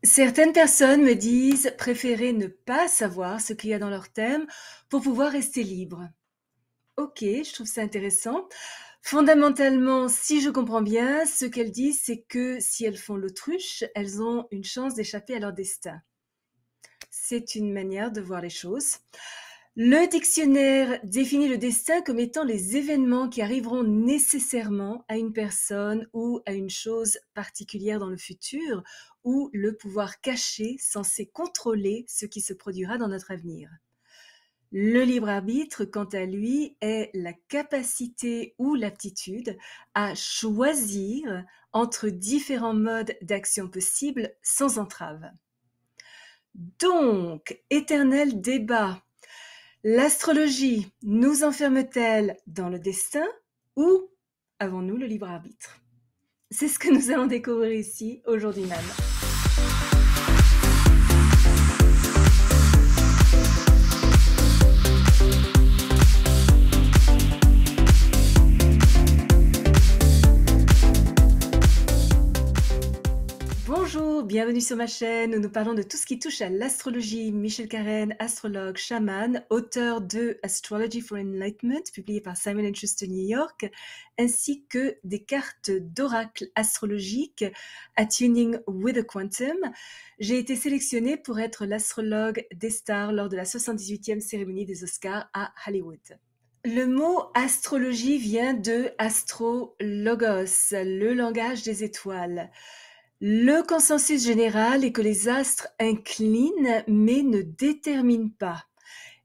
Certaines personnes me disent préférer ne pas savoir ce qu'il y a dans leur thème pour pouvoir rester libre. Ok, je trouve ça intéressant. Fondamentalement, si je comprends bien, ce qu'elles disent, c'est que si elles font l'autruche, elles ont une chance d'échapper à leur destin. C'est une manière de voir les choses. Le dictionnaire définit le destin comme étant les événements qui arriveront nécessairement à une personne ou à une chose particulière dans le futur, ou le pouvoir caché censé contrôler ce qui se produira dans notre avenir. Le libre arbitre, quant à lui, est la capacité ou l'aptitude à choisir entre différents modes d'action possibles sans entrave. Donc, éternel débat. L'astrologie nous enferme-t-elle dans le destin ou avons-nous le libre arbitre? C'est ce que nous allons découvrir ici aujourd'hui même. Bonjour, bienvenue sur ma chaîne où nous parlons de tout ce qui touche à l'astrologie. Michel Carène, astrologue, chaman, auteur de Astrology for Enlightenment, publié par Simon & Schuster New York, ainsi que des cartes d'oracle astrologiques Attuning with the Quantum. J'ai été sélectionnée pour être l'astrologue des stars lors de la 78e cérémonie des Oscars à Hollywood. Le mot astrologie vient de astrologos, le langage des étoiles. Le consensus général est que les astres inclinent mais ne déterminent pas.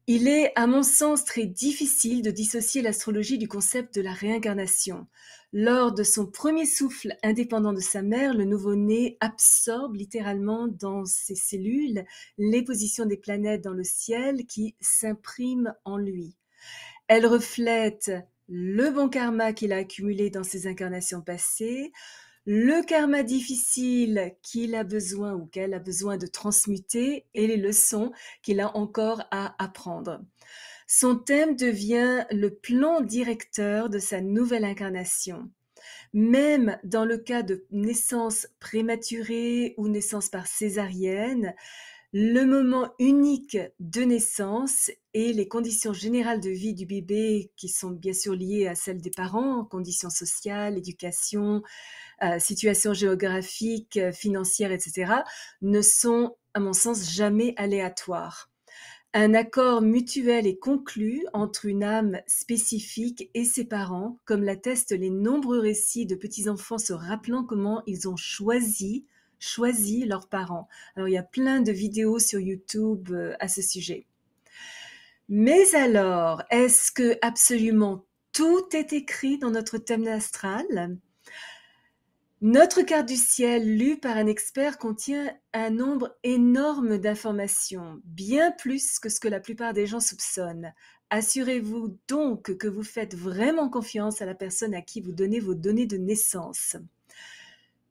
Il est, à mon sens, très difficile de dissocier l'astrologie du concept de la réincarnation. Lors de son premier souffle indépendant de sa mère, le nouveau-né absorbe littéralement dans ses cellules les positions des planètes dans le ciel qui s'impriment en lui. Elles reflètent le bon karma qu'il a accumulé dans ses incarnations passées, le karma difficile qu'il a besoin ou qu'elle a besoin de transmuter et les leçons qu'il a encore à apprendre. Son thème devient le plan directeur de sa nouvelle incarnation. Même dans le cas de naissance prématurée ou naissance par césarienne, le moment unique de naissance et les conditions générales de vie du bébé qui sont bien sûr liées à celles des parents, conditions sociales, éducation, situation géographique, financière, etc., ne sont, à mon sens, jamais aléatoires. Un accord mutuel est conclu entre une âme spécifique et ses parents, comme l'attestent les nombreux récits de petits-enfants se rappelant comment ils ont choisi leurs parents. Alors, il y a plein de vidéos sur YouTube à ce sujet. Mais alors, est-ce que absolument tout est écrit dans notre thème astral ? Notre carte du ciel, lue par un expert, contient un nombre énorme d'informations, bien plus que ce que la plupart des gens soupçonnent. Assurez-vous donc que vous faites vraiment confiance à la personne à qui vous donnez vos données de naissance.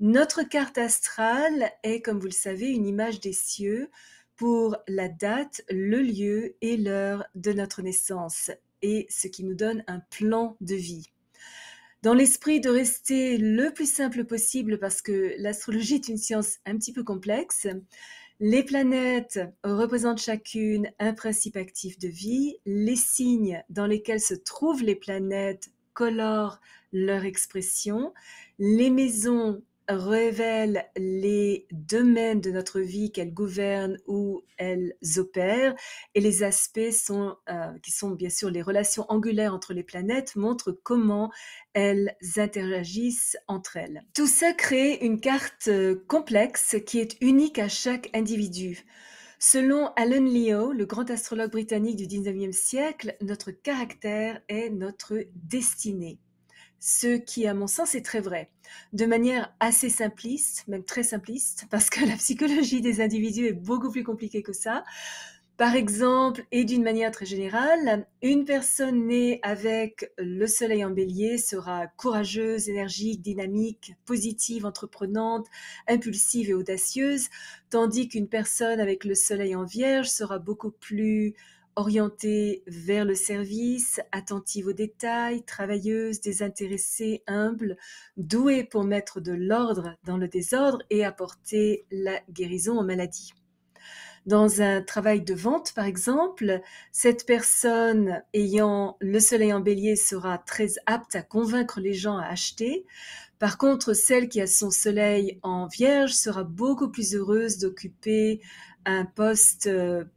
Notre carte astrale est, comme vous le savez, une image des cieux pour la date, le lieu et l'heure de notre naissance, et ce qui nous donne un plan de vie. Dans l'esprit de rester le plus simple possible, parce que l'astrologie est une science un petit peu complexe, les planètes représentent chacune un principe actif de vie. Les signes dans lesquels se trouvent les planètes colorent leur expression. Les maisons révèlent les domaines de notre vie qu'elles gouvernent ou elles opèrent, et les aspects qui sont bien sûr les relations angulaires entre les planètes montrent comment elles interagissent entre elles. Tout ça crée une carte complexe qui est unique à chaque individu. Selon Alan Leo, le grand astrologue britannique du 19e siècle, notre caractère est notre destinée. Ce qui, à mon sens, est très vrai. De manière assez simpliste, même très simpliste, parce que la psychologie des individus est beaucoup plus compliquée que ça. Par exemple, et d'une manière très générale, une personne née avec le soleil en bélier sera courageuse, énergique, dynamique, positive, entreprenante, impulsive et audacieuse, tandis qu'une personne avec le soleil en vierge sera beaucoup plus orientée vers le service, attentive aux détails, travailleuse, désintéressée, humble, douée pour mettre de l'ordre dans le désordre et apporter la guérison aux maladies. Dans un travail de vente, par exemple, cette personne ayant le soleil en bélier sera très apte à convaincre les gens à acheter. Par contre, celle qui a son soleil en vierge sera beaucoup plus heureuse d'occuper un poste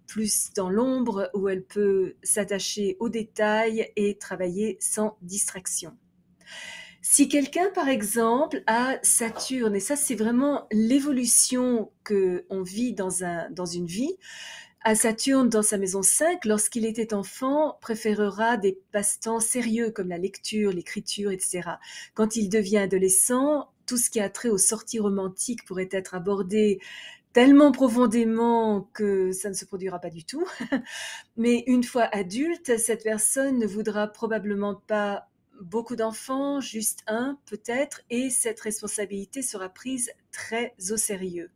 plus dans l'ombre où elle peut s'attacher aux détails et travailler sans distraction. Si quelqu'un, par exemple, a Saturne, et ça c'est vraiment l'évolution qu'on vit dans une vie, a Saturne dans sa maison 5, lorsqu'il était enfant, préférera des passe-temps sérieux comme la lecture, l'écriture, etc. Quand il devient adolescent, tout ce qui a trait aux sorties romantiques pourrait être abordé tellement profondément que ça ne se produira pas du tout. Mais une fois adulte, cette personne ne voudra probablement pas beaucoup d'enfants, juste un peut-être, et cette responsabilité sera prise très au sérieux.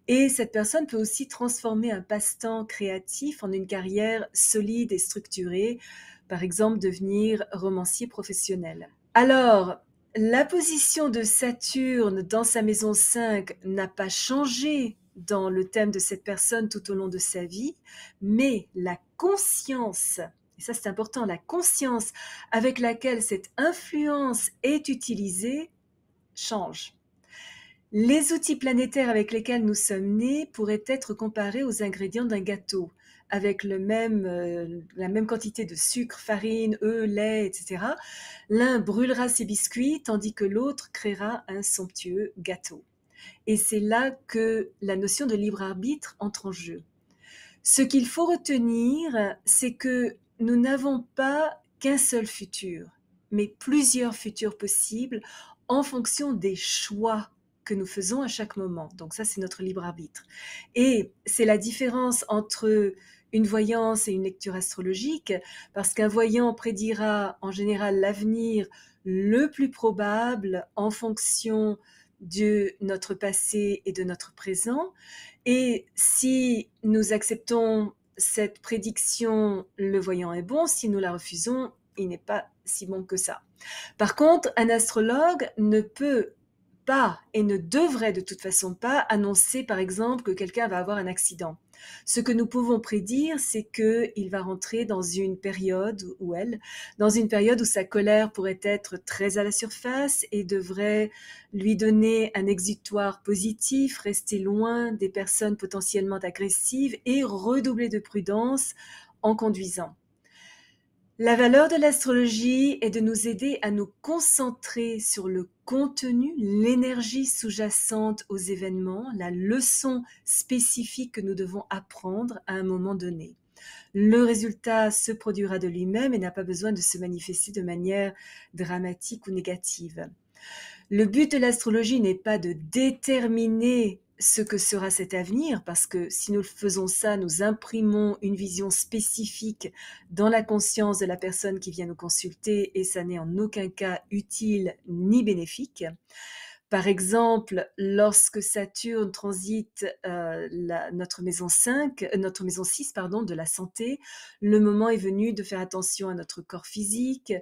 Et cette personne peut aussi transformer un passe-temps créatif en une carrière solide et structurée, par exemple devenir romancier professionnel. Alors, la position de Saturne dans sa maison 5 n'a pas changé dans le thème de cette personne tout au long de sa vie, mais la conscience, et ça c'est important, la conscience avec laquelle cette influence est utilisée change. Les outils planétaires avec lesquels nous sommes nés pourraient être comparés aux ingrédients d'un gâteau, avec la même quantité de sucre, farine, œufs, lait, etc. L'un brûlera ses biscuits, tandis que l'autre créera un somptueux gâteau. Et c'est là que la notion de libre arbitre entre en jeu. Ce qu'il faut retenir, c'est que nous n'avons pas qu'un seul futur, mais plusieurs futurs possibles en fonction des choix que nous faisons à chaque moment. Donc ça, c'est notre libre arbitre. Et c'est la différence entre une voyance et une lecture astrologique, parce qu'un voyant prédira en général l'avenir le plus probable en fonction de notre passé et de notre présent. Et si nous acceptons cette prédiction, le voyant est bon. Si nous la refusons, il n'est pas si bon que ça. Par contre, un astrologue ne peut pas et ne devrait de toute façon pas annoncer, par exemple, que quelqu'un va avoir un accident. Ce que nous pouvons prédire, c'est qu'il va rentrer dans une période, ou elle, dans une période où sa colère pourrait être très à la surface et devrait lui donner un exutoire positif, rester loin des personnes potentiellement agressives et redoubler de prudence en conduisant. La valeur de l'astrologie est de nous aider à nous concentrer sur le contenu, l'énergie sous-jacente aux événements, la leçon spécifique que nous devons apprendre à un moment donné. Le résultat se produira de lui-même et n'a pas besoin de se manifester de manière dramatique ou négative. Le but de l'astrologie n'est pas de déterminer ce que sera cet avenir, parce que si nous faisons ça, nous imprimons une vision spécifique dans la conscience de la personne qui vient nous consulter et ça n'est en aucun cas utile ni bénéfique. Par exemple, lorsque Saturne transite notre maison 5, notre maison 6, pardon, de la santé, le moment est venu de faire attention à notre corps physique,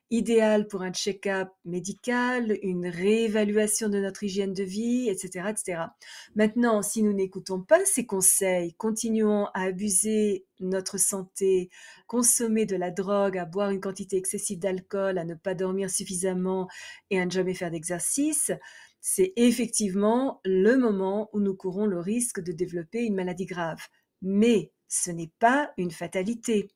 idéal pour un check-up médical, une réévaluation de notre hygiène de vie, etc., etc. Maintenant, si nous n'écoutons pas ces conseils, continuons à abuser notre santé, consommer de la drogue, à boire une quantité excessive d'alcool, à ne pas dormir suffisamment et à ne jamais faire d'exercice, c'est effectivement le moment où nous courons le risque de développer une maladie grave. Mais ce n'est pas une fatalité.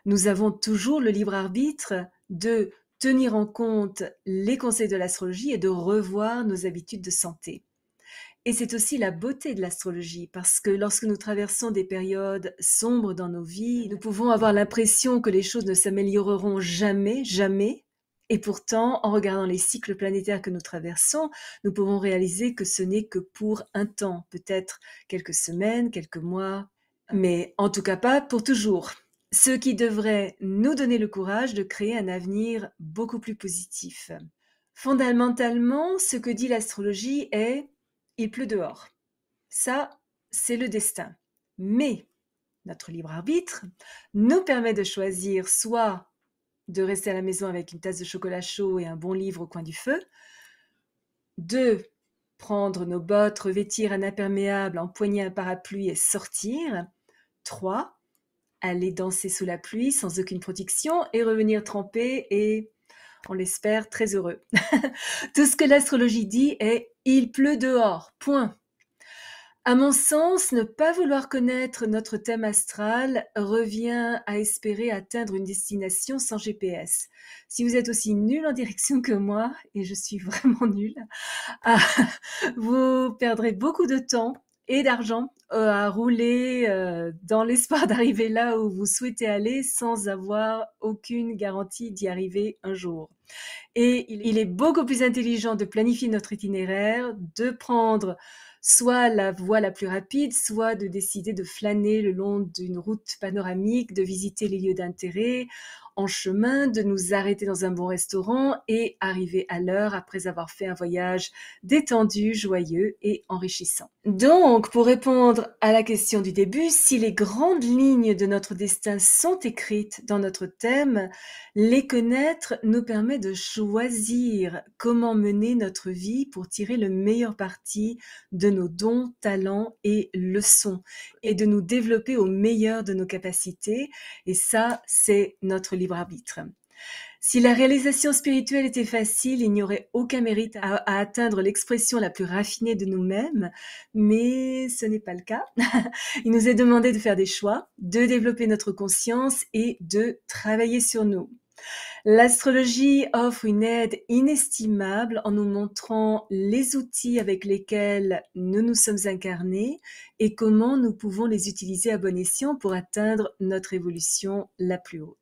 Nous avons toujours le libre arbitre de tenir en compte les conseils de l'astrologie et de revoir nos habitudes de santé. Et c'est aussi la beauté de l'astrologie, parce que lorsque nous traversons des périodes sombres dans nos vies, nous pouvons avoir l'impression que les choses ne s'amélioreront jamais, jamais. Et pourtant, en regardant les cycles planétaires que nous traversons, nous pouvons réaliser que ce n'est que pour un temps, peut-être quelques semaines, quelques mois, mais en tout cas pas pour toujours. Ce qui devrait nous donner le courage de créer un avenir beaucoup plus positif. Fondamentalement, ce que dit l'astrologie est « il pleut dehors ». Ça, c'est le destin. Mais notre libre arbitre, nous permet de choisir soit de rester à la maison avec une tasse de chocolat chaud et un bon livre au coin du feu, 2, prendre nos bottes, revêtir un imperméable, empoigner un parapluie et sortir, 3, aller danser sous la pluie sans aucune protection et revenir trempé et, on l'espère, très heureux. Tout ce que l'astrologie dit est « il pleut dehors », point. À mon sens, ne pas vouloir connaître notre thème astral revient à espérer atteindre une destination sans GPS. Si vous êtes aussi nul en direction que moi, et je suis vraiment nulle, vous perdrez beaucoup de temps et d'argent à rouler dans l'espoir d'arriver là où vous souhaitez aller sans avoir aucune garantie d'y arriver un jour. Et il est beaucoup plus intelligent de planifier notre itinéraire, de prendre soit la voie la plus rapide, soit de décider de flâner le long d'une route panoramique, de visiter les lieux d'intérêt en chemin, de nous arrêter dans un bon restaurant et arriver à l'heure après avoir fait un voyage détendu, joyeux et enrichissant. Donc, pour répondre à la question du début, si les grandes lignes de notre destin sont écrites dans notre thème, les connaître nous permet de choisir comment mener notre vie pour tirer le meilleur parti de nos dons, talents et leçons et de nous développer au meilleur de nos capacités. Et ça, c'est notre libre arbitre. Si la réalisation spirituelle était facile, il n'y aurait aucun mérite à atteindre l'expression la plus raffinée de nous-mêmes, mais ce n'est pas le cas. Il nous est demandé de faire des choix, de développer notre conscience et de travailler sur nous. L'astrologie offre une aide inestimable en nous montrant les outils avec lesquels nous nous sommes incarnés et comment nous pouvons les utiliser à bon escient pour atteindre notre évolution la plus haute.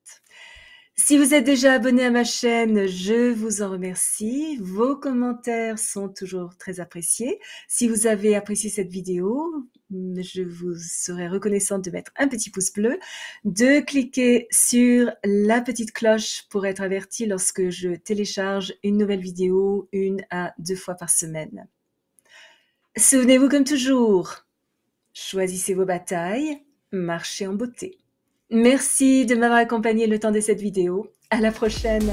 Si vous êtes déjà abonné à ma chaîne, je vous en remercie. Vos commentaires sont toujours très appréciés. Si vous avez apprécié cette vidéo, je vous serai reconnaissante de mettre un petit pouce bleu, de cliquer sur la petite cloche pour être averti lorsque je télécharge une nouvelle vidéo 1 à 2 fois par semaine. Souvenez-vous comme toujours, choisissez vos batailles, marchez en beauté. Merci de m'avoir accompagné le temps de cette vidéo. À la prochaine!